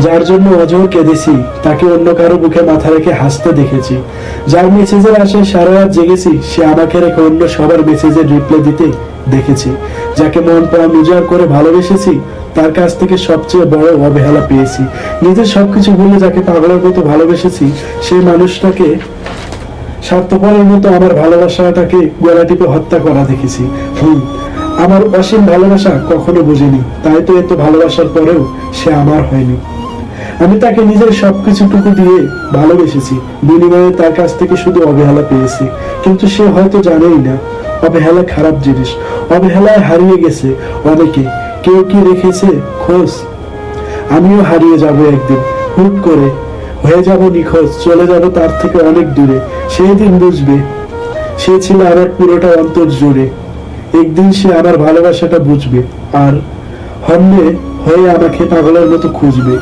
যার জন্য অজর কেঁদেছি, তাকে অন্য কারো বুকে মাথা রেখে হাসতে দেখেছি। যার মেসেজের আশায় সারা রাত জেগেছি, সে আমাকে রেখে অন্য সবার মেসেজের রিপ্লাই দিতে দেখেছি। যাকে মন প্রাণ উজাড় করে ভালোবেসেছি, তার কাছ থেকে সবচেয়ে বড় অবহেলা পেয়েছি। নিজের সবকিছু ভুলে যাকে পাগলের মতো ভালোবেসেছি, সেই মানুষটাকে স্বার্থপরের মতো আমার ভালোবাসাটাকে গলা টিপে হত্যা করা দেখেছি। আমার অসীম ভালোবাসা কখনো বুঝিনি, তাই তো এত ভালোবাসার পরেও সে আমার হয়নি। আমি তাকে নিজের সবকিছুটুকু দিয়ে ভালোবেসেছি, বিনিময়ে তার কাছ থেকে শুধু অবহেলা পেয়েছি। কিন্তু সে হয়তো জানেই না অবহেলা খারাপ জিনিস। অবহেলায় হারিয়ে গেছে অনেকে। কেউ কি রেখেছে খোঁজ? আমিও হারিয়ে যাব একদিন, হুট করে হয়ে যাব নিখোঁজ, চলে যাব তার থেকে অনেক দূরে। সেই দিন বুঝবে সে ছিল আমার পুরোটা অন্তর জুড়ে। একদিন সে আমার ভালোবাসাটা বুঝবে আর হন্যে হয়ে আমাকে পাগলের মতো খুঁজবে।